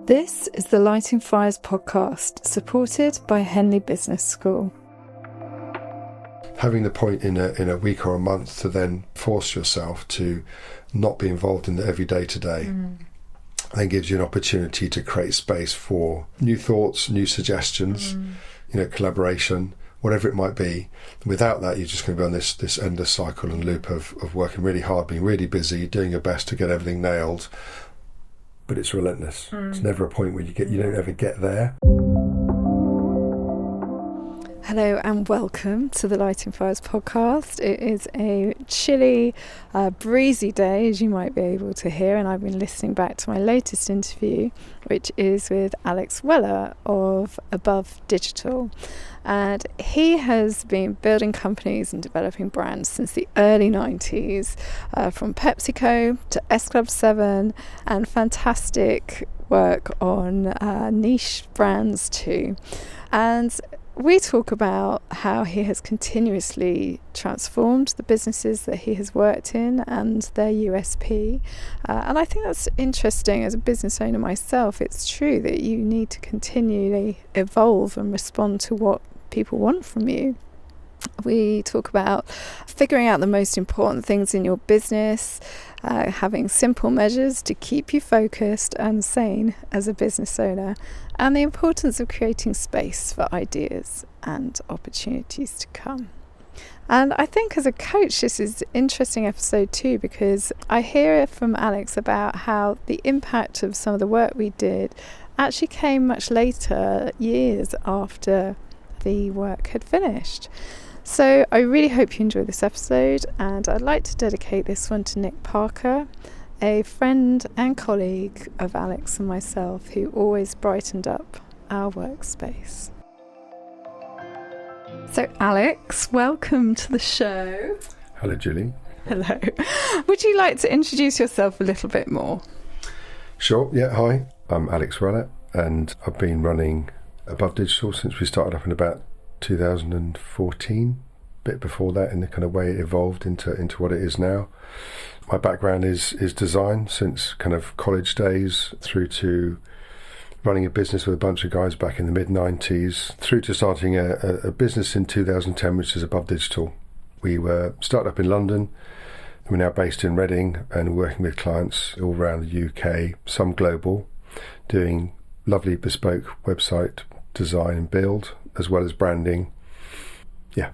This is the Lighting Fires podcast, supported by Henley Business School. Having the point in a week or a month to then force yourself to not be involved in the everyday today, then gives you an opportunity to create space for new thoughts, new suggestions, collaboration, whatever it might be. Without that, you're just going to be on this endless cycle and loop of working really hard, being really busy, doing your best to get everything nailed. But it's relentless. It's never a point where you don't ever get there. Hello and welcome to the Lighting Fires podcast. It is a chilly, breezy day, as you might be able to hear, and I've been listening back to my latest interview, which is with Alex Weller of Above Digital. And he has been building companies and developing brands since the early 90s, from PepsiCo to S Club 7, and fantastic work on niche brands too. And we talk about how he has continuously transformed the businesses that he has worked in and their USP. And I think that's interesting. As a business owner myself, it's true that you need to continually evolve and respond to what people want from you. We talk about figuring out the most important things in your business, having simple measures to keep you focused and sane as a business owner, and the importance of creating space for ideas and opportunities to come. And I think as a coach, this is an interesting episode too, because I hear from Alex about how the impact of some of the work we did actually came much later, years after the work had finished. So I really hope you enjoy this episode, and I'd like to dedicate this one to Nick Parker, a friend and colleague of Alex and myself who always brightened up our workspace. So Alex, welcome to the show. Hello, Julie. Hello. Would you like to introduce yourself a little bit more? Sure, yeah, hi. I'm Alex Weller, and I've been running Above Digital since we started up in about 2014, a bit before that, in the kind of way it evolved into what it is now. My background is design, since kind of college days through to running a business with a bunch of guys back in the mid-90s, through to starting a business in 2010, which is Above Digital. We were started up in London. We're now based in Reading and working with clients all around the UK, some global, doing lovely bespoke website design and build, as well as branding. Yeah.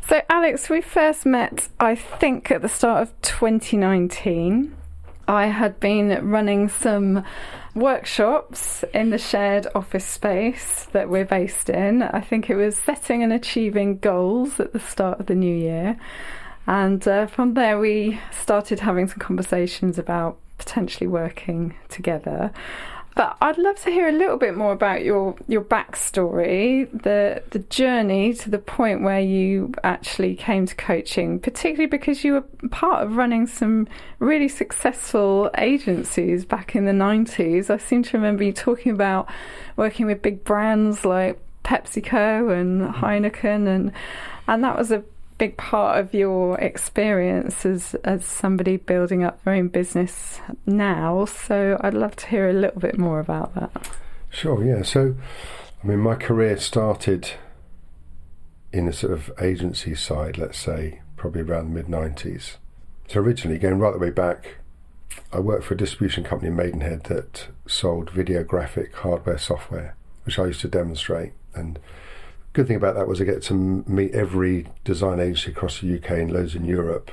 So Alex, we first met, I think, at the start of 2019. I had been running some workshops in the shared office space that we're based in. I think it was setting and achieving goals at the start of the new year. And from there we started having some conversations about potentially working together. But I'd love to hear a little bit more about your backstory, the journey to the point where you actually came to coaching, particularly because you were part of running some really successful agencies back in the 90s. I seem to remember you talking about working with big brands like PepsiCo and Heineken, and that was a big part of your experience as somebody building up their own business now. So I'd love to hear a little bit more about that. Sure, yeah. So, I mean, my career started in the sort of agency side, let's say, probably around the mid-90s. So originally, going right the way back, I worked for a distribution company in Maidenhead that sold videographic hardware software, which I used to demonstrate. And good thing about that was I get to meet every design agency across the UK and loads in Europe,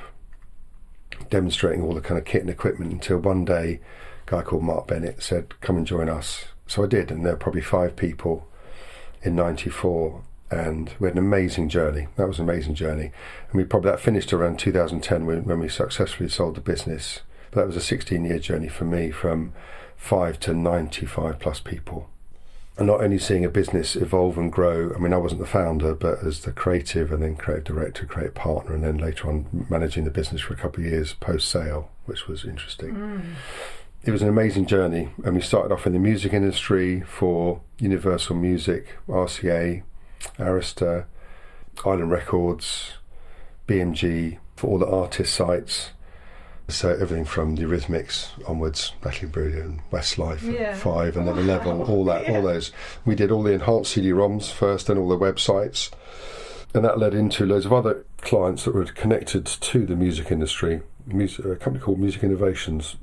demonstrating all the kind of kit and equipment, until one day a guy called Mark Bennett said, come and join us. So I did, and there were probably 5 people in 94, and we had an amazing journey. That was an amazing journey. And that finished around 2010 when we successfully sold the business. But that was a 16-year journey for me, from 5 to 95 plus people. And not only seeing a business evolve and grow, I mean, I wasn't the founder, but as the creative and then creative director, creative partner, and then later on managing the business for a couple of years post-sale, which was interesting. It was an amazing journey. And we started off in the music industry for Universal Music, RCA, Arista, Island Records, BMG, for all the artist sites. So everything from the Eurythmics onwards, Natalie Imbruglia, Westlife, Yeah. 5, Another Level, all that, all those. We did all the enhanced CD-ROMs first, then all the websites, and that led into loads of other clients that were connected to the music industry. A company called Music Innovations,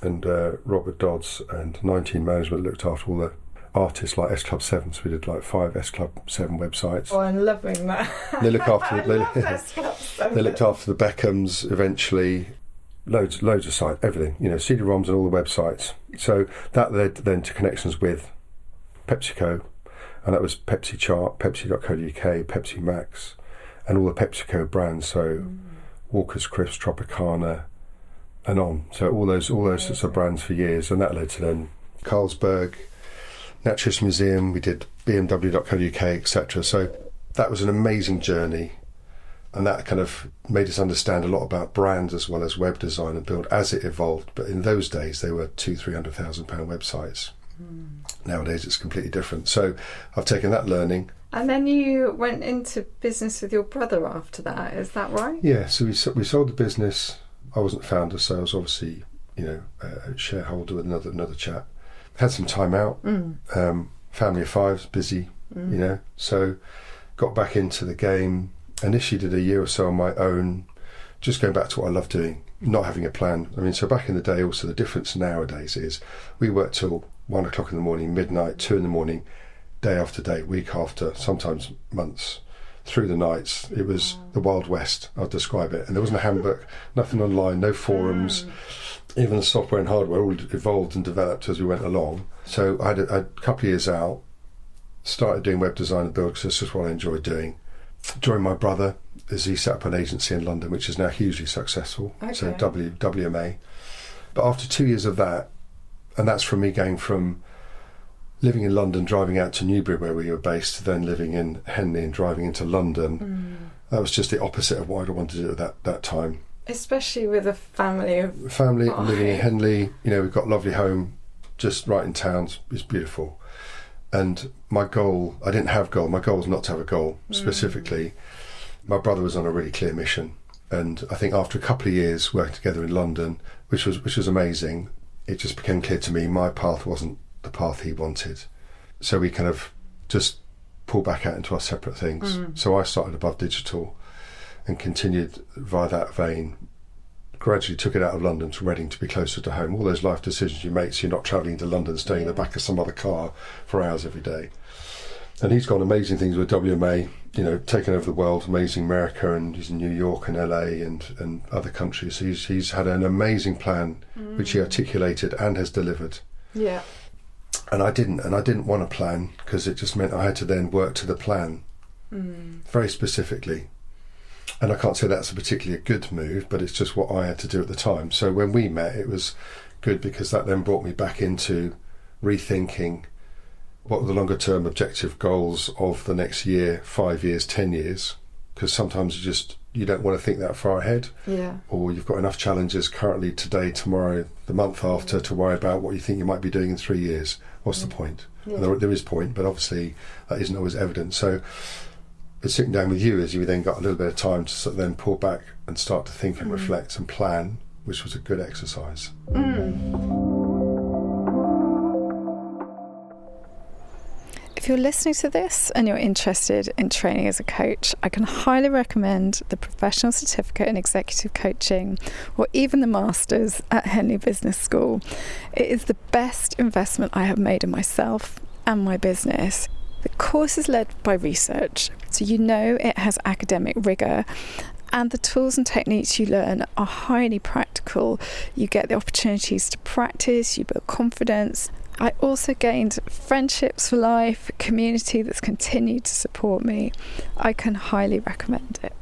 and Robert Dodds and 19 Management looked after all the artists like S Club 7, so we did like 5 S Club 7 websites. Oh, I'm loving that. They look after S Club 7. They looked after the Beckhams eventually. Loads of sites, everything, CD-ROMs and all the websites. So that led then to connections with PepsiCo, and that was Pepsi Chart, Pepsi.co.uk, Pepsi Max, and all the PepsiCo brands. So Walker's Crisps, Tropicana, and on. So all those sorts of brands for years, and that led to then Carlsberg, Naturist Museum. We did BMW.co.uk, etc. So that was an amazing journey. And that kind of made us understand a lot about brands as well as web design and build as it evolved. But in those days, they were £200,000-300,000 websites. Nowadays, it's completely different. So I've taken that learning. And then you went into business with your brother after that, is that right? Yeah, so we sold the business. I wasn't founder, so I was obviously, a shareholder with another chap. Had some time out. Family of 5, busy, so got back into the game. Initially did a year or so on my own, just going back to what I love doing, not having a plan. I mean, so back in the day, also the difference nowadays is we work till 1 o'clock in the morning, midnight, 2 in the morning, day after day, week after, sometimes months, through the nights. It was the Wild West, I'd describe it. And there wasn't a handbook, nothing online, no forums. Even the software and hardware all evolved and developed as we went along. So I had a couple of years out, started doing web design and build because this is what I enjoyed doing. Joined my brother as he set up an agency in London, which is now hugely successful. Okay. So WMA. But after 2 years of that, and that's from me going from living in London, driving out to Newbury where we were based, to then living in Henley and driving into London. That was just the opposite of what I wanted to do at that time. Especially with a family of Living in Henley, we've got a lovely home just right in town. It's beautiful. And my goal, I didn't have goal. My goal was not to have a goal specifically. My brother was on a really clear mission, and I think after a couple of years working together in London, which was amazing, it just became clear to me my path wasn't the path he wanted. So we kind of just pulled back out into our separate things. So I started Above Digital and continued via that vein. Gradually took it out of London to Reading to be closer to home. All those life decisions you make, so you're not travelling to London, staying in the back of some other car for hours every day. And he's got amazing things with WMA, taking over the world, amazing America, and he's in New York and LA and other countries. He's had an amazing plan, which he articulated and has delivered. Yeah. And I didn't want a plan because it just meant I had to then work to the plan very specifically. And I can't say that's a particularly good move, but it's just what I had to do at the time. So when we met, it was good because that then brought me back into rethinking what were the longer term objective goals of the next year, 5 years, 10 years. Because sometimes you don't want to think that far ahead. Yeah. Or you've got enough challenges currently, today, tomorrow, the month after, to worry about what you think you might be doing in 3 years. What's the point? Yeah. And there is point, but obviously that isn't always evident. So but sitting down with you, as you then got a little bit of time to sort of then pull back and start to think and reflect and plan, which was a good exercise. If you're listening to this and you're interested in training as a coach, I can highly recommend the Professional Certificate in Executive Coaching, or even the Masters at Henley Business School. It is the best investment I have made in myself and my business. The course is led by research, so it has academic rigour, and the tools and techniques you learn are highly practical. You get the opportunities to practice, you build confidence. I also gained friendships for life, a community that's continued to support me. I can highly recommend it.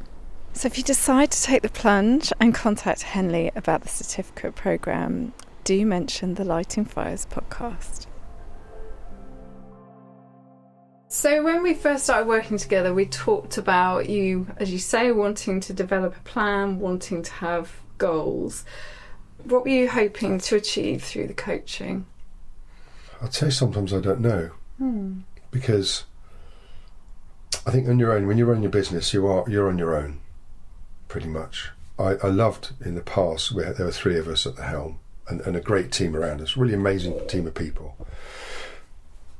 So if you decide to take the plunge and contact Henley about the certificate programme, do mention the Lighting Fires podcast. So when we first started working together, we talked about you, as you say, wanting to develop a plan, wanting to have goals. What were you hoping to achieve through the coaching? I'd say sometimes I don't know. Because I think on your own, when you run your business, you're on your own, pretty much. I loved in the past where there were three of us at the helm and a great team around us, really amazing team of people.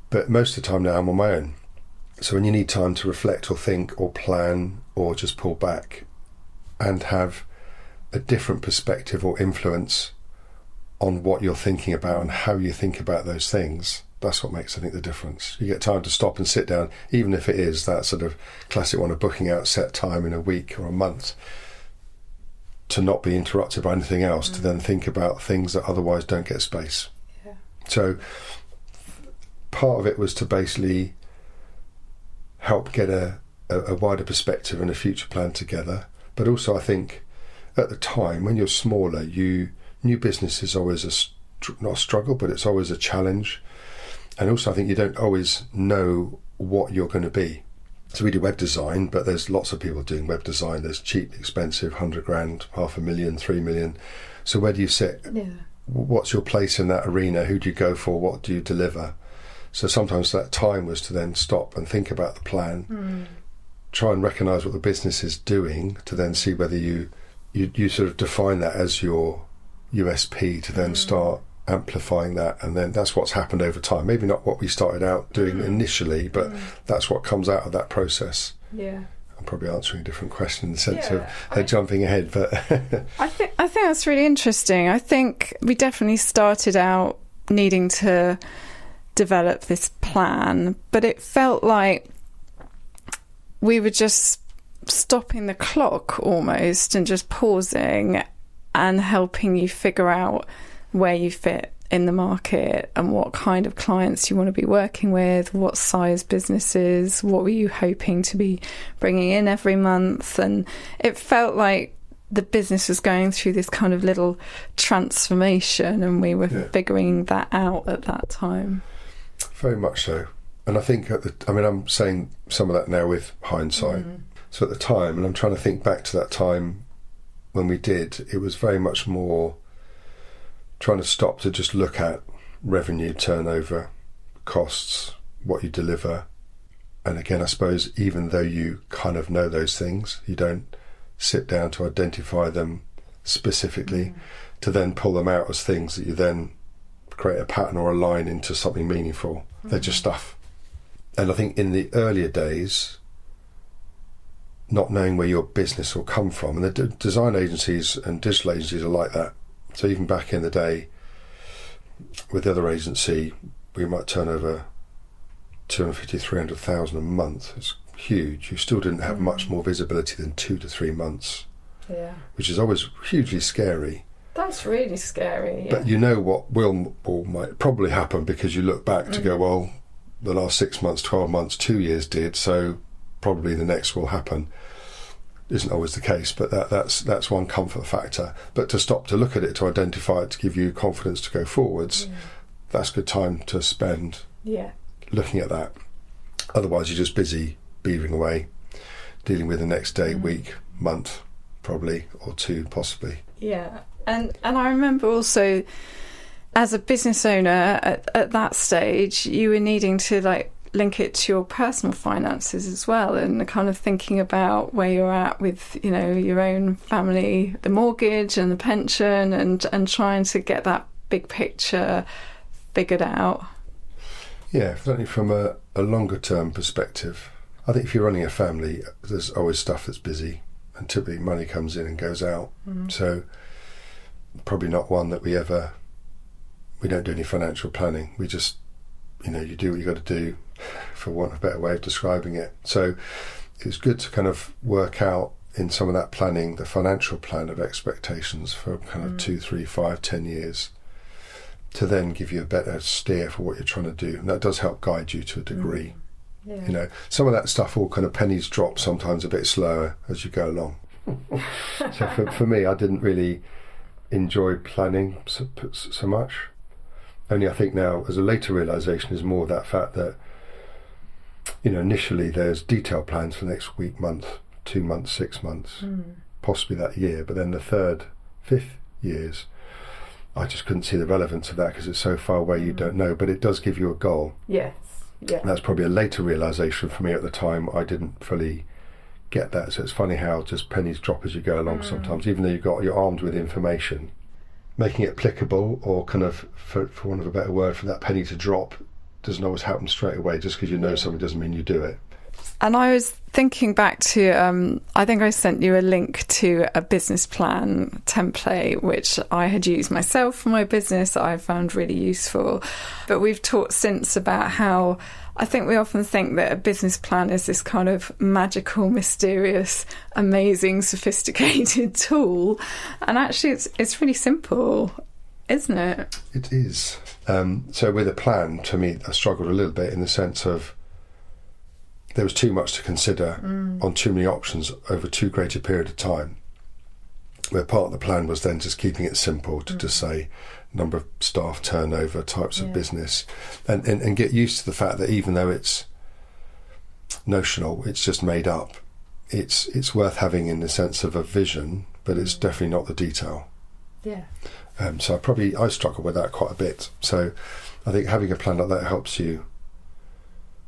But most of the time now I'm on my own. So when you need time to reflect or think or plan or just pull back and have a different perspective or influence on what you're thinking about and how you think about those things, that's what makes, I think, the difference. You get time to stop and sit down, even if it is that sort of classic one of booking out set time in a week or a month, to not be interrupted by anything else, to then think about things that otherwise don't get space. Yeah. So part of it was to basically help get a wider perspective and a future plan together. But also I think at the time, when you're smaller, new business is always not a struggle, but it's always a challenge. And also I think you don't always know what you're going to be. So we do web design, but there's lots of people doing web design. There's cheap, expensive, 100 grand, 500,000, 3 million. So where do you sit? Yeah. What's your place in that arena? Who do you go for? What do you deliver? So sometimes that time was to then stop and think about the plan, try and recognise what the business is doing, to then see whether you sort of define that as your USP, to then start amplifying that. And then that's what's happened over time. Maybe not what we started out doing initially, but that's what comes out of that process. Yeah. I'm probably answering a different question in the sense of jumping ahead, but I think that's really interesting. I think we definitely started out needing to develop this plan, but it felt like we were just stopping the clock almost and just pausing and helping you figure out where you fit in the market and what kind of clients you want to be working with, what size businesses, what were you hoping to be bringing in every month. And it felt like the business was going through this kind of little transformation, and we were figuring that out at that time. Very much so. And I think I'm saying some of that now with hindsight. So at the time, and I'm trying to think back to that time when we did, it was very much more trying to stop to just look at revenue, turnover, costs, what you deliver. And again, I suppose even though you kind of know those things, you don't sit down to identify them specifically, to then pull them out as things that you then create a pattern or a line into something meaningful. They're just stuff. And I think in the earlier days, not knowing where your business will come from, and the design agencies and digital agencies are like that. So even back in the day with the other agency, we might turn over 250, 300,000 a month. It's huge. You still didn't have much more visibility than 2 to 3 months, which is always hugely scary. That's really scary. Yeah. But you know what will or might probably happen, because you look back to go, well, the last 6 months, 12 months, 2 years did, so probably the next will happen. Isn't always the case, but that's one comfort factor. But to stop to look at it, to identify it, to give you confidence to go forwards, that's good time to spend looking at that. Otherwise you're just busy beavering away, dealing with the next day, week, month, probably, or 2 possibly. Yeah. And I remember also, as a business owner at that stage, you were needing to link it to your personal finances as well, and kind of thinking about where you're at with, your own family, the mortgage and the pension, and trying to get that big picture figured out. Yeah, certainly from a longer term perspective. I think if you're running a family, there's always stuff that's busy, and typically money comes in and goes out. So probably not one that we don't do any financial planning. We just, you do what you got to do, for want of a better way of describing it. So it's good to kind of work out in some of that planning, the financial plan of expectations for kind of 2, 3, 5, 10 years, to then give you a better steer for what you're trying to do. And that does help guide you to a degree. Some of that stuff all kind of pennies drop sometimes a bit slower as you go along. So for me, I didn't really enjoy planning so much. Only I think now, as a later realisation, is more that fact that, initially there's detailed plans for the next week, month, 2 months, 6 months, possibly that year. But then the 3rd, 5th years, I just couldn't see the relevance of that, because it's so far away you don't know. But it does give you a goal. Yes. Yeah. And that's probably a later realisation for me. At the time, I didn't fully get that. So it's funny how just pennies drop as you go along sometimes, even though you're armed with information. Making it applicable, or kind of, for want of a better word, for that penny to drop doesn't always happen straight away. Just because you know something doesn't mean you do it. And I was thinking back to, I think I sent you a link to a business plan template, which I had used myself for my business, that I found really useful. But we've talked since about how I think we often think that a business plan is this kind of magical, mysterious, amazing, sophisticated tool. And actually, it's really simple, isn't it? It is. So with a plan, to me, I struggled a little bit in the sense of there was too much to consider on too many options over too great a period of time, where part of the plan was then just keeping it simple to just say number of staff, turnover, types of business, and get used to the fact that even though it's notional, it's just made up, it's worth having in the sense of a vision, but it's definitely not the detail. Yeah. So I struggle with that quite a bit. So I think having a plan like that helps you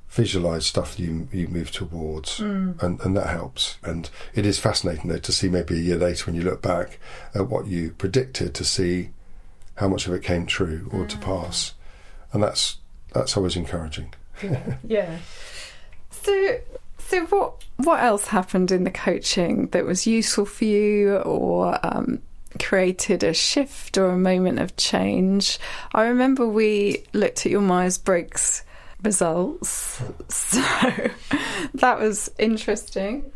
visualise stuff that you move towards, and that helps. And it is fascinating though to see maybe a year later when you look back at what you predicted, to see how much of it came true or to pass, and that's always encouraging. Yeah. So what else happened in the coaching that was useful for you, or created a shift or a moment of change? I remember we looked at your Myers-Briggs results, so that was interesting.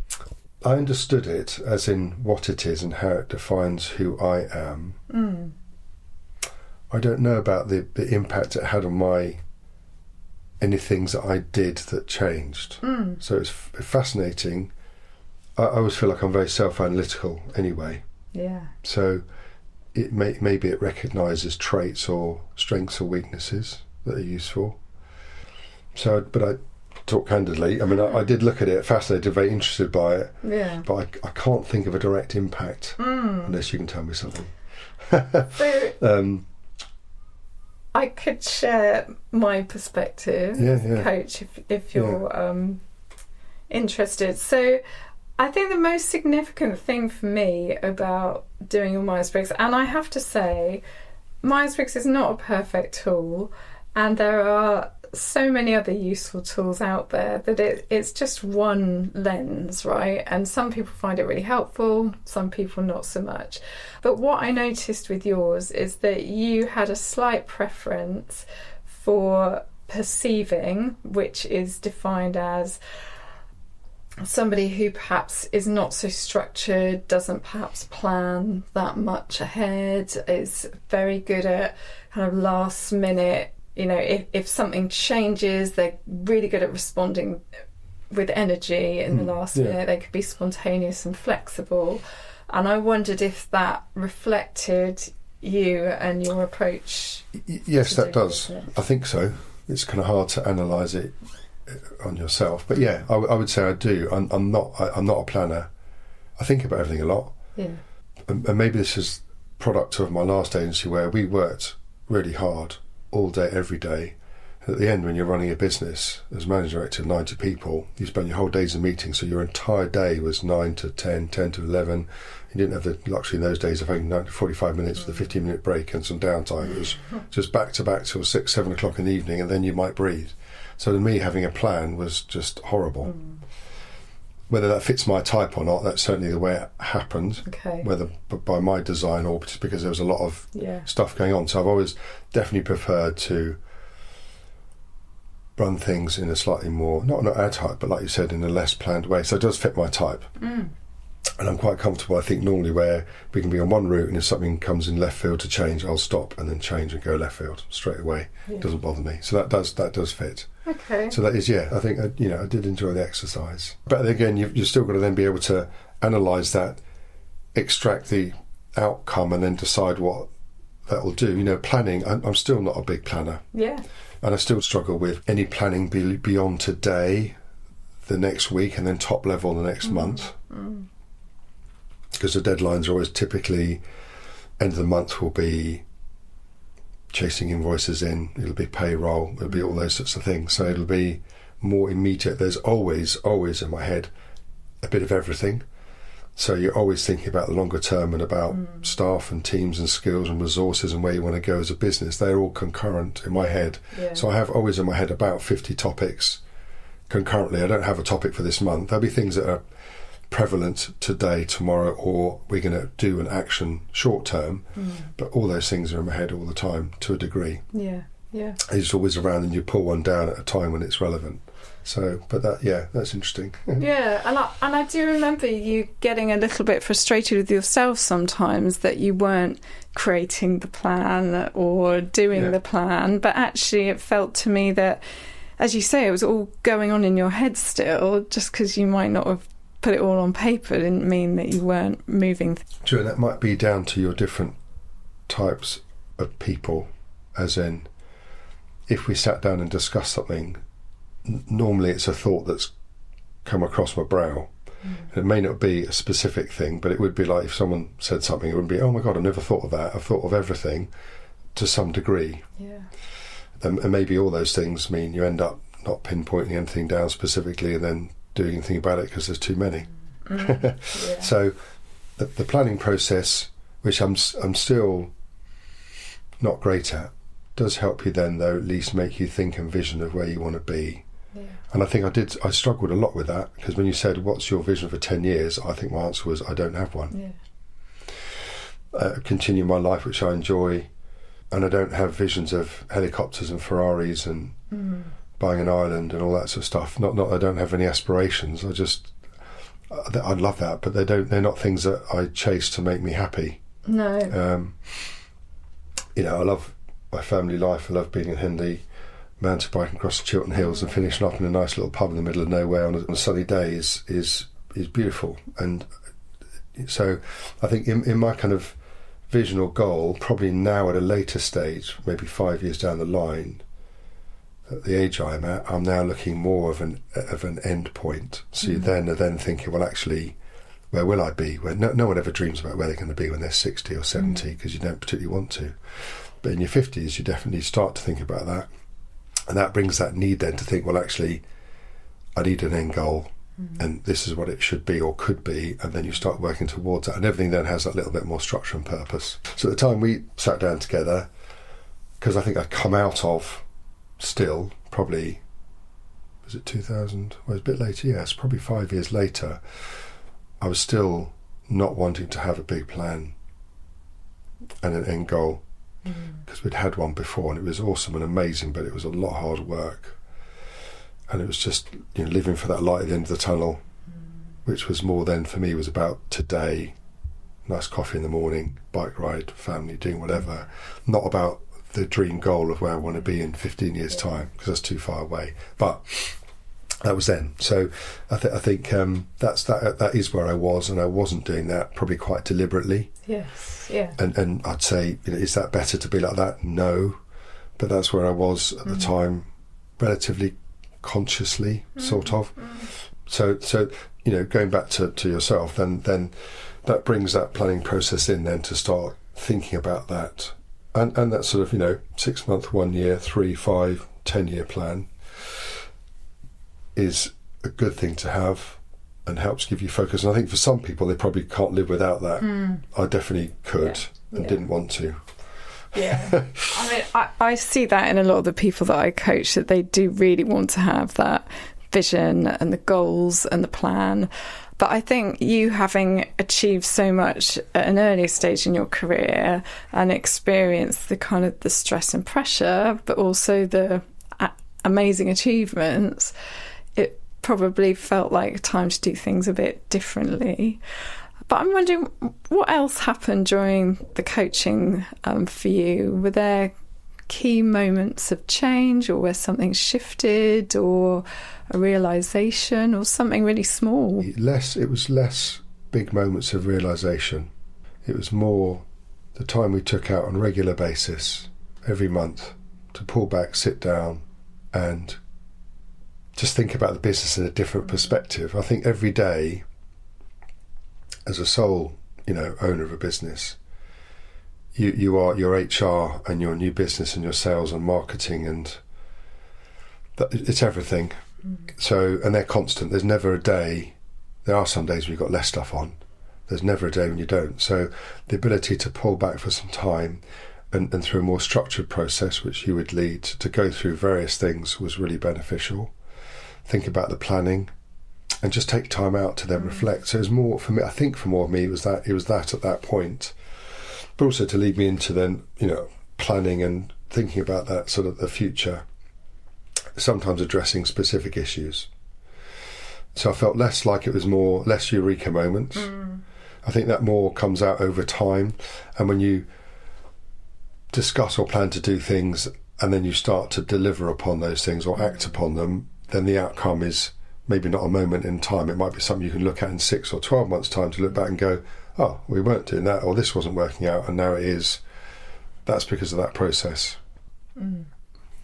I understood it as in what it is and how it defines who I am. I don't know about the impact it had on any things that I did that changed. So it's fascinating. I always feel like I'm very self-analytical anyway. Yeah. So maybe it recognises traits or strengths or weaknesses that are useful. So, but I talk candidly. I mean, I did look at it, fascinated, very interested by it. Yeah. But I can't think of a direct impact unless you can tell me something. So, I could share my perspective, coach, if you're interested. So, I think the most significant thing for me about doing your Myers-Briggs, and I have to say, Myers-Briggs is not a perfect tool, and there are so many other useful tools out there that it's just one lens, right? And some people find it really helpful, some people not so much. But what I noticed with yours is that you had a slight preference for perceiving, which is defined as somebody who perhaps is not so structured, doesn't perhaps plan that much ahead, is very good at kind of last minute. You know, if something changes, they're really good at responding with energy in the last minute. They could be spontaneous and flexible. And I wondered if that reflected you and your approach. Yes, that does. I think so. It's kind of hard to analyse it on yourself, but yeah, I would say I do. I'm not a planner. I think about everything a lot. Yeah. And maybe this is product of my last agency where we worked really hard all day, every day. And at the end, when you're running a business as managing director of 90 people, you spend your whole days in meetings, so your entire day was 9 to 10, 10 to 11. You didn't have the luxury in those days of having 45 minutes with a 15-minute break and some downtime. It was just back to back till 6, 7 o'clock in the evening, and then you might breathe. So to me, having a plan was just horrible. Whether that fits my type or not, that's certainly the way it happened. Okay. Whether by my design or just because there was a lot of stuff going on. So I've always definitely preferred to run things in a slightly more, not ad hoc, but like you said, in a less planned way. So it does fit my type. And I'm quite comfortable, I think, normally where we can be on one route, and if something comes in left field to change, I'll stop and then change and go left field straight away. It doesn't bother me. So that does fit. Okay. So that is, I think, I did enjoy the exercise. But again, you've still got to then be able to analyse that, extract the outcome, and then decide what that will do. You know, planning, I'm still not a big planner. Yeah. And I still struggle with any planning beyond today, the next week, and then top level the next month. Because the deadlines are always typically end of the month will be chasing invoices in, it'll be payroll, it'll be all those sorts of things. So it'll be more immediate. There's always in my head a bit of everything. So you're always thinking about the longer term and about staff and teams and skills and resources and where you want to go as a business. They're all concurrent in my head. Yeah. So I have always in my head about 50 topics concurrently. I don't have a topic for this month. There'll be things that are prevalent today, tomorrow, or we're going to do an action short term. But all those things are in my head all the time to a degree. Yeah. It's always around, and you pull one down at a time when it's relevant. So, but that's interesting. Yeah, and I do remember you getting a little bit frustrated with yourself sometimes that you weren't creating the plan or doing the plan, but actually it felt to me that, as you say, it was all going on in your head still. Just because you might not have put it all on paper didn't mean that you weren't moving. True, and that might be down to your different types of people, as in, if we sat down and discussed something, normally it's a thought that's come across my brow. It may not be a specific thing, but it would be like if someone said something, it would be, oh my God, I never thought of that. I've thought of everything to some degree. Yeah. And maybe all those things mean you end up not pinpointing anything down specifically and then doing anything about it because there's too many. Yeah. So the planning process, which I'm still not great at, does help you then, though, at least make you think and vision of where you want to be. Yeah. And I think I struggled a lot with that, because when you said, what's your vision for 10 years? I think my answer was, I don't have one. Yeah. Continue my life, which I enjoy, and I don't have visions of helicopters and Ferraris and buying an island and all that sort of stuff. Not I don't have any aspirations. I love that, but they're not things that I chase to make me happy. No. I love my family life. I love being in Henley, mountain biking across the Chiltern Hills and finishing up in a nice little pub in the middle of nowhere on a sunny day is beautiful. And so I think in my kind of vision or goal, probably now at a later stage, maybe 5 years down the line, at the age I'm at, I'm now looking more of an end point. So you then thinking, well, actually, where will I be? Where no one ever dreams about where they're going to be when they're 60 or 70, because you don't particularly want to. But in your 50s, you definitely start to think about that. And that brings that need then to think, well, actually, I need an end goal, and this is what it should be or could be, and then you start working towards that, and everything then has that little bit more structure and purpose. So at the time we sat down together, because I think I'd come out of, still, probably, was it 2000? Well, it was a bit later, yes, probably 5 years later, I was still not wanting to have a big plan and an end goal, because we'd had one before and it was awesome and amazing, but it was a lot of hard work, and it was just living for that light at the end of the tunnel, which was more then for me was about today, nice coffee in the morning, bike ride, family, doing whatever, not about the dream goal of where I want to be in 15 years time, because that's too far away. But that was then. So I think that is where I was, and I wasn't doing that probably quite deliberately. Yes, yeah. And I'd say, is that better to be like that? No, but that's where I was at the time, relatively consciously, sort of. So going back to yourself, then that brings that planning process in then to start thinking about that, and that sort of 6 month, 1 year, 3, 5, 10 year plan is a good thing to have and helps give you focus. And I think for some people, they probably can't live without that. I definitely could and didn't want to. Yeah. I mean, I see that in a lot of the people that I coach, that they do really want to have that vision and the goals and the plan. But I think you, having achieved so much at an earlier stage in your career and experienced the kind of the stress and pressure, but also the amazing achievements, it probably felt like time to do things a bit differently. But I'm wondering, what else happened during the coaching for you? Were there key moments of change, or where something shifted, or a realisation, or something really small? It was less big moments of realisation. It was more the time we took out on a regular basis, every month, to pull back, sit down, and just think about the business in a different perspective. I think every day, as a sole, owner of a business, you are your HR and your new business and your sales and marketing, and it's everything. So, and they're constant. There's never a day there are some days when you've got less stuff on. There's never a day when you don't. So the ability to pull back for some time and through a more structured process, which you would lead, to go through various things was really beneficial. Think about the planning and just take time out to then reflect. So it was more, for me, I think for more of me, it was that at that point. But also to lead me into then, planning and thinking about that sort of the future, sometimes addressing specific issues. So I felt less like it was less eureka moments. I think that more comes out over time. And when you discuss or plan to do things and then you start to deliver upon those things or act upon them, then the outcome is maybe not a moment in time. It might be something you can look at in 6 or 12 months' time to look back and go, oh, we weren't doing that, or this wasn't working out, and now it is. That's because of that process.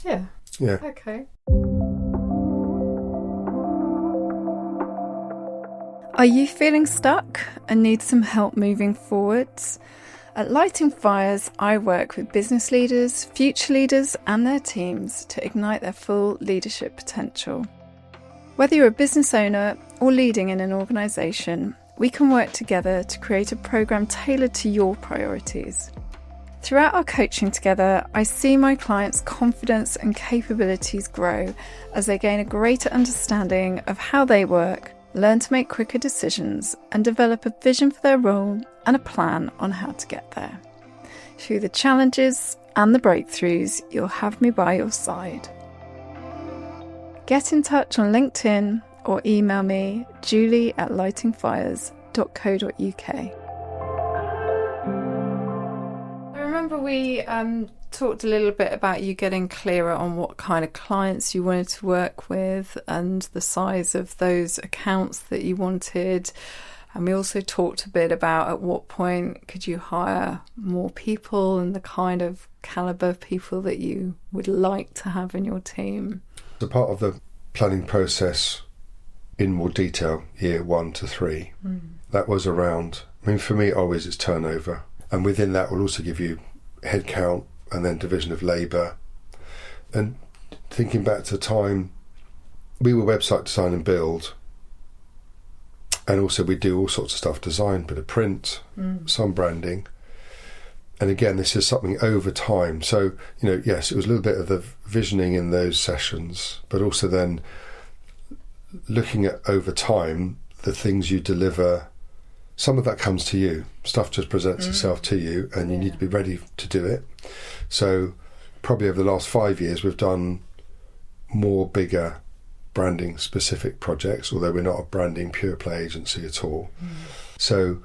Yeah. Yeah. Okay. Are you feeling stuck and need some help moving forwards? At Lighting Fires, I work with business leaders, future leaders and their teams to ignite their full leadership potential. Whether you're a business owner or leading in an organisation, we can work together to create a programme tailored to your priorities. Throughout our coaching together, I see my clients' confidence and capabilities grow as they gain a greater understanding of how they work, learn to make quicker decisions, and develop a vision for their role and a plan on how to get there. Through the challenges and the breakthroughs, you'll have me by your side. Get in touch on LinkedIn or email me, julie@lightingfires.co.uk. I remember we talked a little bit about you getting clearer on what kind of clients you wanted to work with and the size of those accounts that you wanted. And we also talked a bit about at what point could you hire more people and the kind of calibre of people that you would like to have in your team. The part of the planning process in more detail, year 1 to 3, that was around, for me always it's turnover. And within that will also give you headcount and then division of labour. And thinking back to the time, we were website design and build, and also we do all sorts of stuff, design, bit of print, some branding. And again, this is something over time. So, yes, it was a little bit of the visioning in those sessions, but also then looking at over time, the things you deliver. Some of that comes to you. Stuff just presents itself to you, and you need to be ready to do it. So probably over the last 5 years, we've done more bigger branding specific projects, although we're not a branding pure play agency at all. So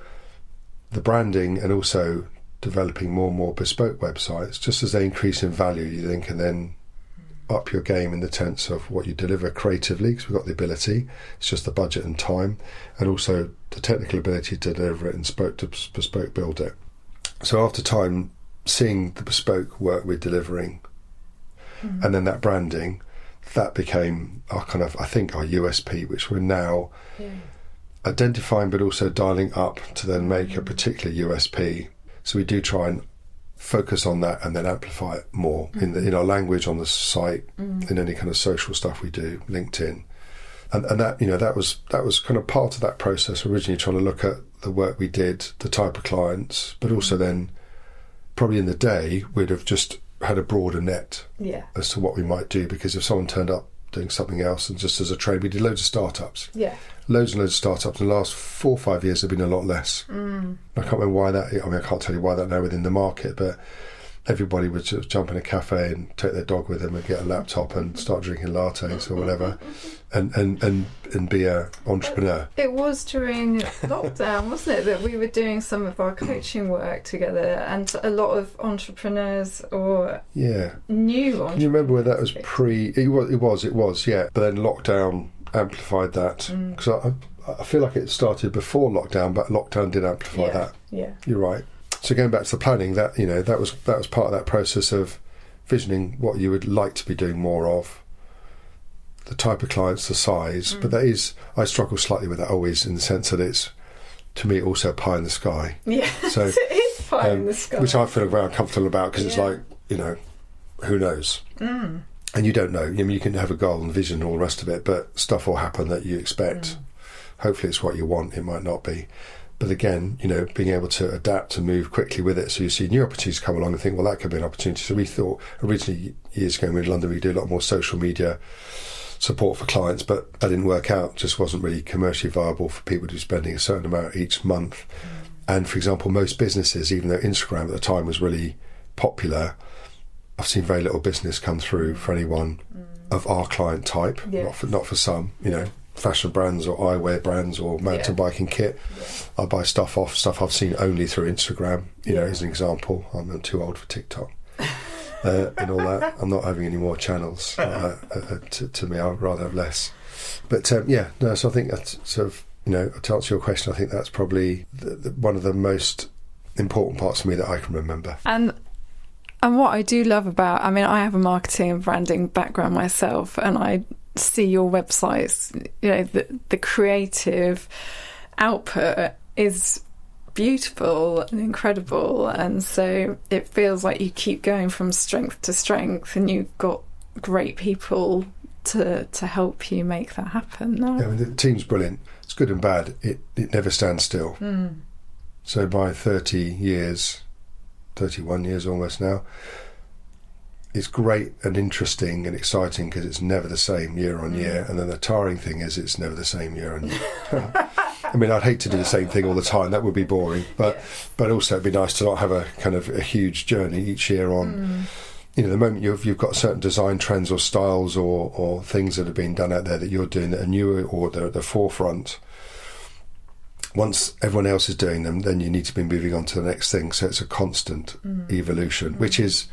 the branding and also developing more and more bespoke websites, just as they increase in value, you then can then up your game in the sense of what you deliver creatively, because we've got the ability. It's just the budget and time, and also the technical ability to deliver it and bespoke build it. So after time, seeing the bespoke work we're delivering, and then that branding, that became our kind of, I think, our USP, which we're now identifying, but also dialing up to then make a particular USP. So we do try and focus on that and then amplify it more in our language on the site, in any kind of social stuff we do, LinkedIn, and that that was kind of part of that process. Originally trying to look at the work we did, the type of clients, but also then probably in the day we'd have just had a broader net as to what we might do, because if someone turned up doing something else, and just as a trade, we did loads of startups. Loads and loads of startups. In the last 4 or 5 years, there have been a lot less. I can't remember why that. I can't tell you why that now within the market, but everybody would just jump in a cafe and take their dog with them and get a laptop and start drinking lattes or whatever, and be an entrepreneur. It was during lockdown, wasn't it, that we were doing some of our coaching work together, and a lot of entrepreneurs or new entrepreneurs. Can you remember where that was pre? It was, yeah. But then lockdown amplified that, because I feel like it started before lockdown, but lockdown did amplify that. Yeah, you're right. So going back to the planning, that that was part of that process of visioning what you would like to be doing more of, the type of clients, the size. But that is, I struggle slightly with that always, in the sense that it's, to me, also pie in the sky. Yeah, so it is pie in the sky, which I feel very uncomfortable about, because it's like, who knows? And you don't know. You can have a goal and vision and all the rest of it, but stuff will happen that you expect hopefully it's what you want. It might not be. But again, being able to adapt and move quickly with it. So you see new opportunities come along and think, well, that could be an opportunity. So we thought originally, years ago in London, we do a lot more social media support for clients, but that didn't work out. Just wasn't really commercially viable for people to be spending a certain amount each month. And for example, most businesses, even though Instagram at the time was really popular, I've seen very little business come through for anyone of our client type, not for some, fashion brands or eyewear brands or mountain biking kit. I buy stuff I've seen only through Instagram, as an example. I'm too old for TikTok and all that. I'm not having any more channels. To me, I'd rather have less. But so I think that's sort of, to answer your question, I think that's probably one of the most important parts of me that I can remember. And what I do love about, I have a marketing and branding background myself, and I see your websites, the creative output is beautiful and incredible, and so it feels like you keep going from strength to strength, and you've got great people to help you make that happen. The team's brilliant. It's good and bad. It never stands still. So by 31 years almost now, it's great and interesting and exciting because it's never the same year on year. And then the tiring thing is it's never the same year on year. I'd hate to do the same thing all the time. That would be boring. But also it'd be nice to not have a kind of a huge journey each year on. The moment you've got certain design trends or styles or things that have been done out there that you're doing that are newer or they're at the forefront, once everyone else is doing them, then you need to be moving on to the next thing. So it's a constant evolution, which is,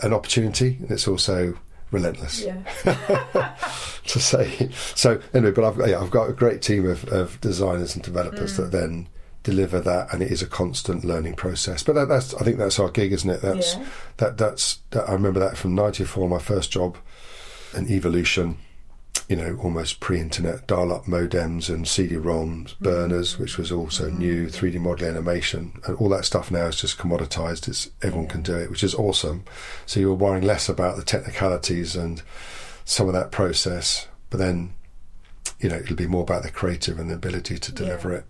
an opportunity, and it's also relentless to say. So anyway, but I've got a great team of designers and developers that then deliver that, and it is a constant learning process. But I think that's our gig, isn't it? That's I remember that from '94, my first job, an evolution. Almost pre-internet dial-up modems and CD-ROMs, burners, which was also new, 3D modelling animation, and all that stuff now is just commoditised. Everyone can do it, which is awesome. So you're worrying less about the technicalities and some of that process, but then, it'll be more about the creative and the ability to deliver it.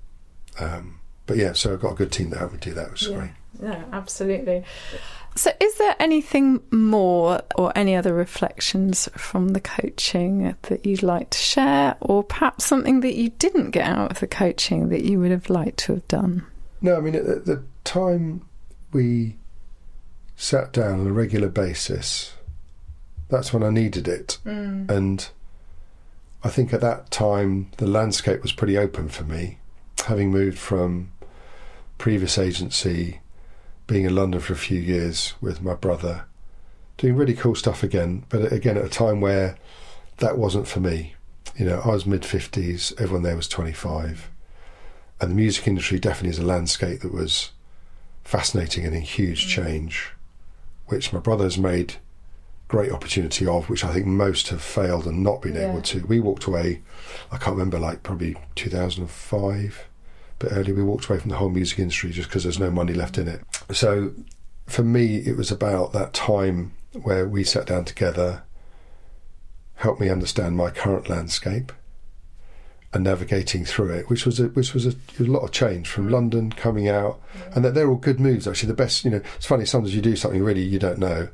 So I've got a good team that helped me do that, which is great. No, absolutely. So is there anything more or any other reflections from the coaching that you'd like to share, or perhaps something that you didn't get out of the coaching that you would have liked to have done? No, at the time we sat down on a regular basis, that's when I needed it. And I think at that time the landscape was pretty open for me, having moved from previous agency, being in London for a few years with my brother, doing really cool stuff again, but again at a time where that wasn't for me. I was mid-50s, everyone there was 25, and the music industry definitely is a landscape that was fascinating and in huge change, which my brother has made great opportunity of, which I think most have failed and not been able to. We walked away, I can't remember, probably 2005, but earlier we walked away from the whole music industry just because there's no money left in it. So for me, it was about that time where we sat down together, helped me understand my current landscape and navigating through it, which was a lot of change from London coming out, and that they're all good moves. Actually, the best, it's funny, sometimes you do something really you don't know.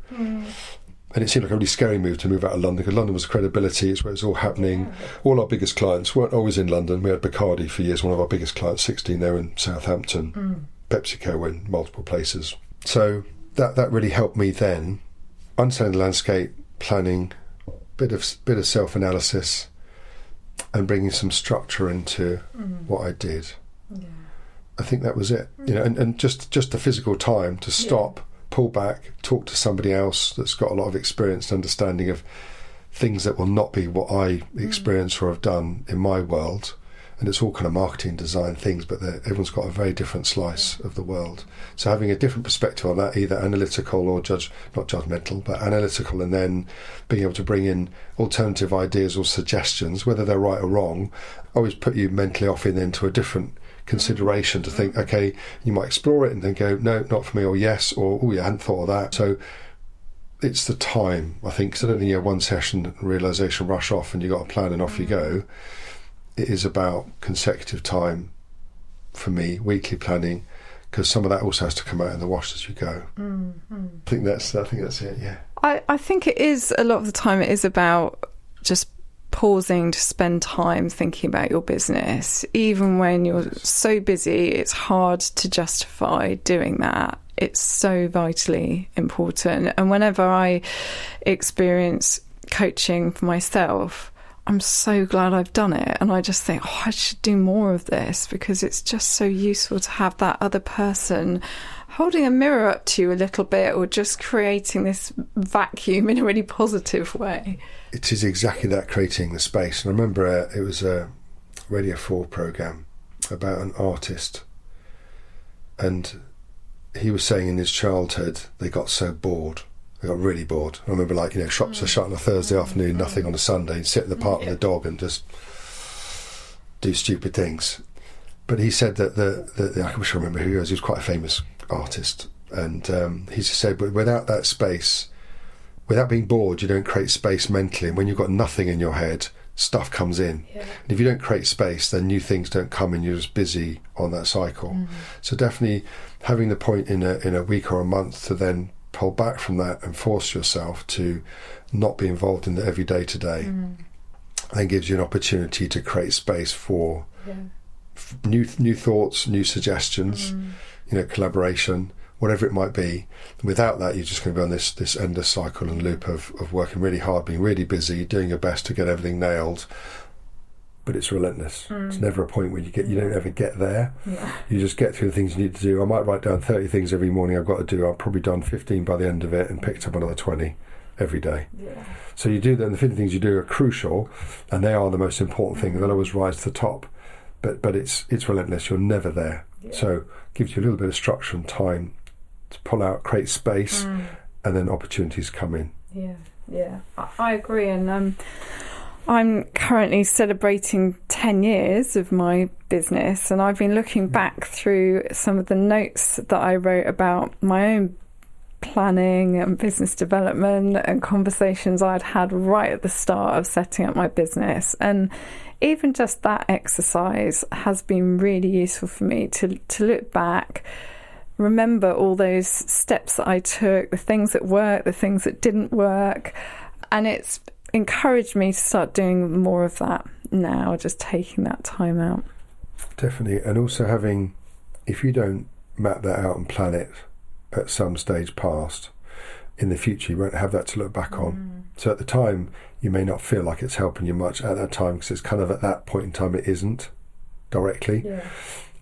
And it seemed like a really scary move to move out of London, because London was credibility, it's where it was all happening. All our biggest clients weren't always in London. We had Bacardi for years, one of our biggest clients, 16, they were in Southampton. PepsiCo were in multiple places. So that really helped me then understand the landscape, planning, bit of self-analysis, and bringing some structure into what I did. I think that was it. And just the physical time to stop, pull back, talk to somebody else that's got a lot of experience and understanding of things that will not be what I experience or have done in my world. And it's all kind of marketing, design things, but everyone's got a very different slice of the world. So having a different perspective on that, either analytical or not judgmental, but analytical, and then being able to bring in alternative ideas or suggestions, whether they're right or wrong, always put you mentally off into a different consideration to think, okay, you might explore it and then go, no, not for me, or yes, or oh yeah, I hadn't thought of that. So it's the time, I think, because I don't think you have one session realisation rush off and you got a plan and off you go. it is about consecutive time for me, weekly planning, because some of that also has to come out in the wash as you go. I think that's it. Yeah. I think it is, a lot of the time it is about just pausing to spend time thinking about your business. Even when you're so busy, it's hard to justify doing that. It's so vitally important. And whenever I experience coaching for myself, I'm so glad I've done it. And I just think, I should do more of this, because it's just so useful to have that other person holding a mirror up to you a little bit, or just creating this vacuum in a really positive way. It is exactly that, creating the space. And I remember it was a Radio 4 programme about an artist, and he was saying in his childhood they got so bored. They got really bored. I remember, shops are shut on a Thursday afternoon, nothing on a Sunday, sit in the park with the dog and just do stupid things. But he said that I wish I remember who he was. He was quite a famous artist, and he just said, but without that space, without being bored, you don't create space mentally. And when you've got nothing in your head, stuff comes in. Yeah. And if you don't create space, then new things don't come, and you're just busy on that cycle. So definitely having the point in a week or a month to then pull back from that and force yourself to not be involved in the everyday today, then gives you an opportunity to create space for new thoughts, new suggestions, collaboration, whatever it might be. Without that, you're just going to be on this endless cycle and loop of working really hard, being really busy, doing your best to get everything nailed. But it's relentless. It's never a point where you don't ever get there. You just get through the things you need to do. I might write down 30 things every morning I've got to do. I've probably done 15 by the end of it, and picked up another 20 every day. So you do that, and the 50 things you do are crucial, and they are the most important thing, and they'll always rise to the top. But it's relentless. You're never there. So it gives you a little bit of structure and time to pull out, create space, and then opportunities come in. I agree. And I'm currently celebrating 10 years of my business, and I've been looking back through some of the notes that I wrote about my own planning and business development and conversations I'd had right at the start of setting up my business. And even just that exercise has been really useful for me to look back, remember all those steps that I took, the things that worked, the things that didn't work. And it's encouraged me to start doing more of that now, just taking that time out. Definitely. And also having, if you don't map that out and plan it at some stage past, in the future you won't have that to look back on. So at the time you may not feel like it's helping you much at that time, because it's kind of at that point in time it isn't directly.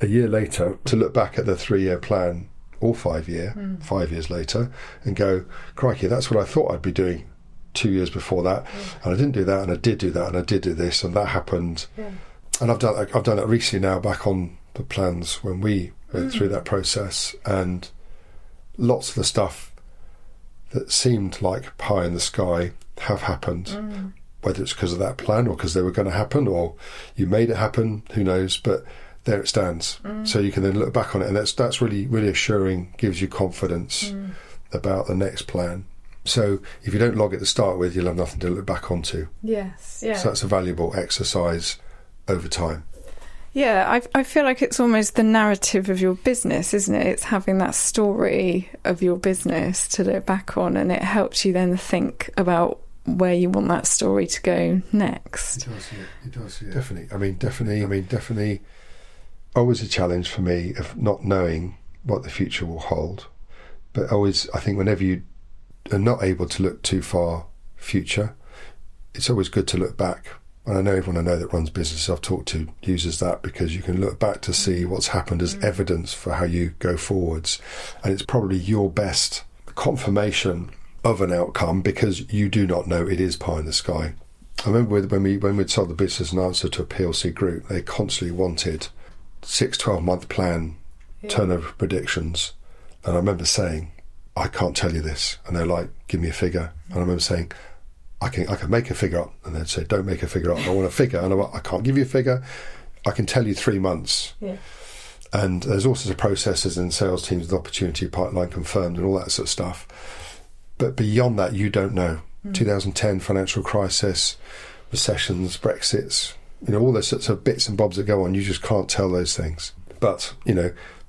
A year later, to look back at the 3-year plan, or 5 years later, and go, crikey, that's what I thought I'd be doing 2 years before that, and I didn't do that, and I did do that, and I did do this, and that happened. And I've done it recently now, back on the plans when we went through that process, and lots of the stuff that seemed like pie in the sky have happened, whether it's because of that plan or because they were going to happen, or you made it happen, who knows, but there it stands. So you can then look back on it, and that's really, really assuring, gives you confidence about the next plan. So if you don't log it to start with, you'll have nothing to look back onto. So that's a valuable exercise over time. I feel like it's almost the narrative of your business, isn't it? It's having that story of your business to look back on, and it helps you then think about where you want that story to go next. It does, yeah. Definitely. Always a challenge for me of not knowing what the future will hold. But always, I think whenever you are not able to look too far future, it's always good to look back. And I know everyone I know that runs businesses I've talked to uses that, because you can look back to see what's happened as evidence for how you go forwards. And it's probably your best confirmation of an outcome, because you do not know it is pie in the sky. I remember when we'd sold the business in answer to a PLC group, they constantly wanted 6-12 month plan, turnover predictions. And I remember saying, I can't tell you this. And they're like, give me a figure. And I remember saying, I can make a figure up. And they'd say, don't make a figure up. I want a figure. And I'm like, I can't give you a figure. I can tell you 3 months. And there's all sorts of processes in sales teams, the opportunity pipeline confirmed and all that sort of stuff. But beyond that, you don't know. 2010 financial crisis, recessions, Brexits, all those sorts of bits and bobs that go on, you just can't tell those things. But,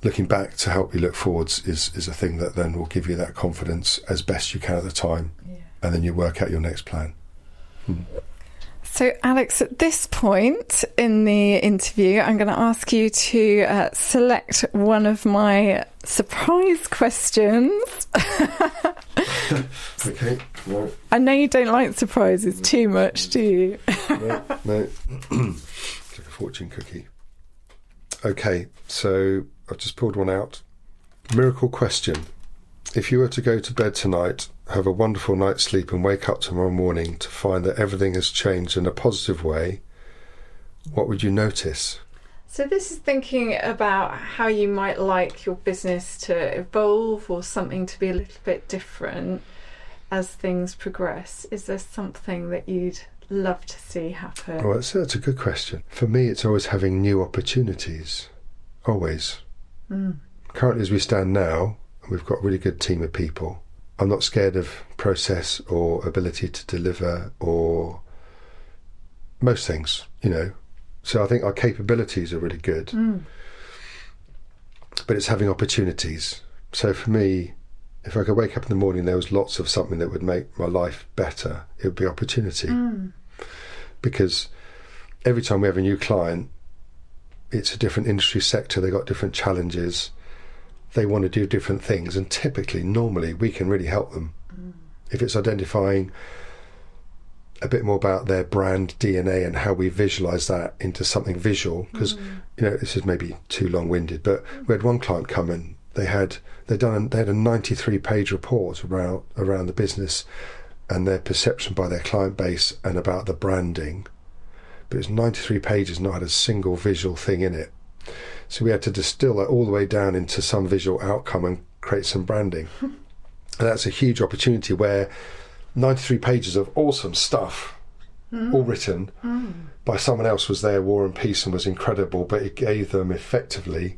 looking back to help you look forwards is a thing that then will give you that confidence as best you can at the time. Yeah. And then you work out your next plan. So, Alex, at this point in the interview, I'm going to ask you to select one of my surprise questions. Okay. No. I know you don't like surprises too much, do you? No. It's like a fortune cookie. Okay, so I've just pulled one out. Miracle question. If you were to go to bed tonight, have a wonderful night's sleep and wake up tomorrow morning to find that everything has changed in a positive way, what would you notice? So this is thinking about how you might like your business to evolve or something to be a little bit different as things progress. Is there something that you'd love to see happen? Well, that's a good question. For me, it's always having new opportunities. Always. Currently, as we stand now, we've got a really good team of people. I'm not scared of process or ability to deliver or most things, So I think our capabilities are really good. But it's having opportunities. So for me, if I could wake up in the morning and there was lots of something that would make my life better, it would be opportunity. Because every time we have a new client, it's a different industry sector, they've got different challenges, they want to do different things, and normally we can really help them. If it's identifying a bit more about their brand DNA and how we visualise that into something visual, because this is maybe too long-winded, but we had one client come in, they had a 93-page report around the business and their perception by their client base and about the branding, but it's 93 pages, not had a single visual thing in it. So we had to distill that all the way down into some visual outcome and create some branding. And that's a huge opportunity where 93 pages of awesome stuff, all written by someone else, was there, War and Peace, and was incredible, but it gave them effectively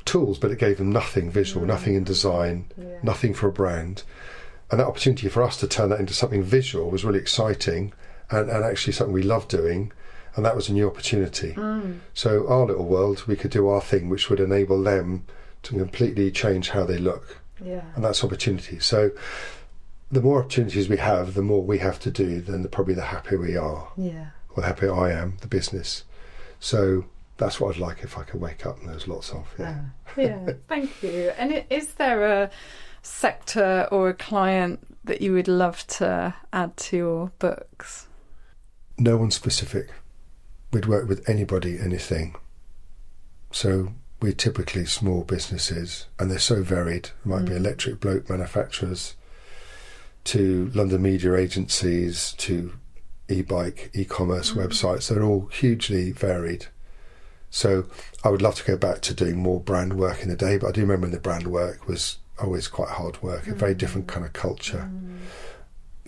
tools, but it gave them nothing visual, nothing in design, nothing for a brand. And that opportunity for us to turn that into something visual was really exciting and actually something we love doing. And that was a new opportunity. So our little world, we could do our thing, which would enable them to completely change how they look. And that's opportunity. So the more opportunities we have, the more we have to do, then probably the happier we are. Or the happier I am, the business. So that's what I'd like if I could wake up and there's lots of. Thank you. And is there a sector or a client that you would love to add to your books? No one specific. We'd work with anybody, anything. So we're typically small businesses, and they're so varied. It might be electric bloke manufacturers, to London media agencies, to e-bike, e-commerce websites. They're all hugely varied. So I would love to go back to doing more brand work in the day, but I do remember the brand work was always quite hard work, a very different kind of culture.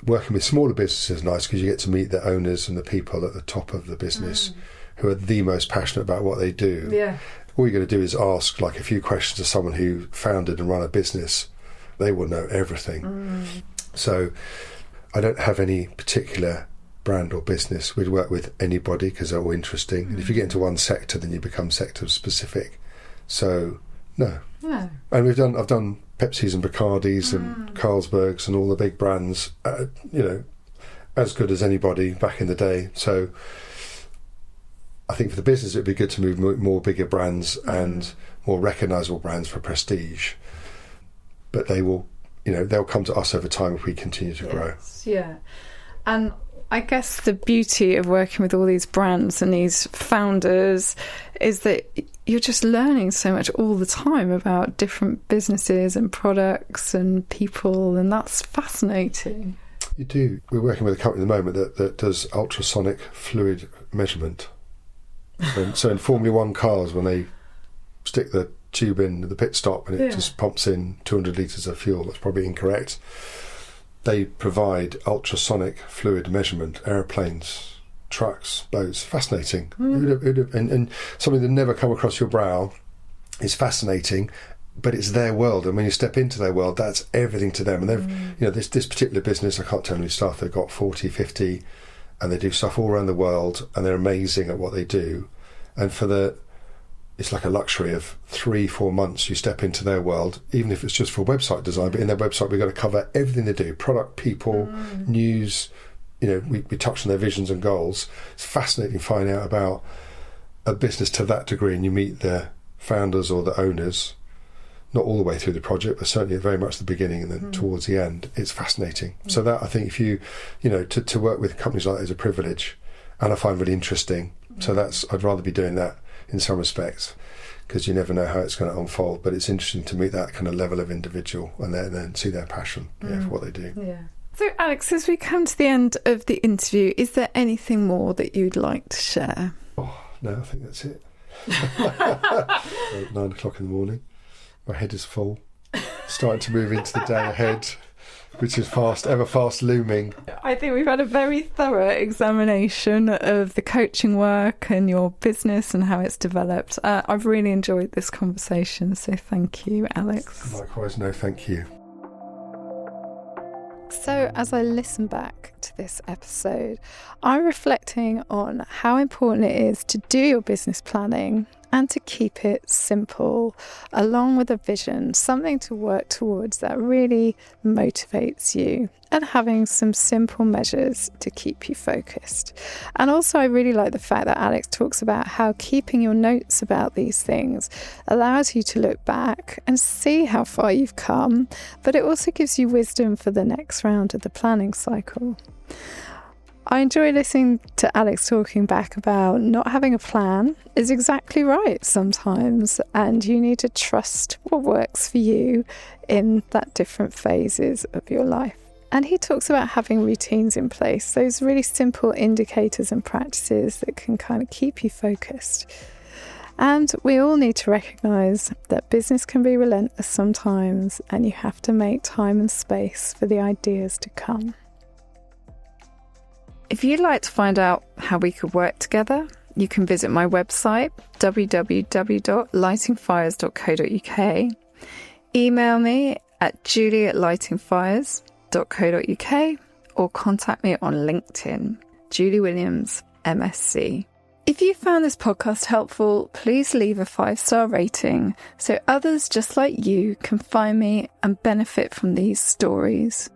Working with smaller businesses is nice because you get to meet the owners and the people at the top of the business who are the most passionate about what they do. All you got to do is ask like a few questions to someone who founded and run a business. They will know everything. So I don't have any particular brand or business. We'd work with anybody because they're all interesting. And if you get into one sector, then you become sector specific. So no. And I've done Pepsi's and Bacardi's and Carlsberg's and all the big brands, as good as anybody back in the day. So I think for the business it'd be good to move more bigger brands and more recognisable brands for prestige. But they will, they'll come to us over time if we continue to grow. And I guess the beauty of working with all these brands and these founders is that you're just learning so much all the time about different businesses and products and people, and that's fascinating. You do. We're working with a company at the moment that does ultrasonic fluid measurement. So in Formula One cars, when they stick the tube in the pit stop and it just pumps in 200 litres of fuel, that's probably incorrect. They provide ultrasonic fluid measurement, aeroplanes, trucks, boats. Fascinating. And something that never come across your brow is fascinating, but it's their world. And when you step into their world, that's everything to them. And they've, this particular business, I can't tell how many staff they've got, 40, 50, and they do stuff all around the world, and they're amazing at what they do. And it's like a luxury of 3-4 months you step into their world, even if it's just for website design. But in their website, we've got to cover everything they do: product, people, news. We touch on their visions and goals. It's fascinating finding out about a business to that degree, and you meet the founders or the owners, not all the way through the project, but certainly very much the beginning and then towards the end. It's fascinating. So that, I think, if to work with companies like that is a privilege, and I find really interesting. So I'd rather be doing that in some respects, because you never know how it's going to unfold. But it's interesting to meet that kind of level of individual and then see their passion for what they do. Yeah. So, Alex, as we come to the end of the interview, is there anything more that you'd like to share? Oh, no, I think that's it. 9 o'clock in the morning. My head is full. Starting to move into the day ahead, which is ever fast looming. I think we've had a very thorough examination of the coaching work and your business and how it's developed. I've really enjoyed this conversation, so thank you, Alex. Likewise, no, thank you. So, as I listen back to this episode, I'm reflecting on how important it is to do your business planning and to keep it simple, along with a vision, something to work towards that really motivates you, and having some simple measures to keep you focused. And also, I really like the fact that Alex talks about how keeping your notes about these things allows you to look back and see how far you've come, but it also gives you wisdom for the next round of the planning cycle. I enjoy listening to Alex talking back about not having a plan is exactly right sometimes, and you need to trust what works for you in that different phases of your life. And he talks about having routines in place, those really simple indicators and practices that can kind of keep you focused. And we all need to recognise that business can be relentless sometimes, and you have to make time and space for the ideas to come. If you'd like to find out how we could work together, you can visit my website, www.lightingfires.co.uk, email me at julie@lightingfires.co.uk, or contact me on LinkedIn, Julie Williams, MSc. If you found this podcast helpful, please leave a 5-star rating so others just like you can find me and benefit from these stories.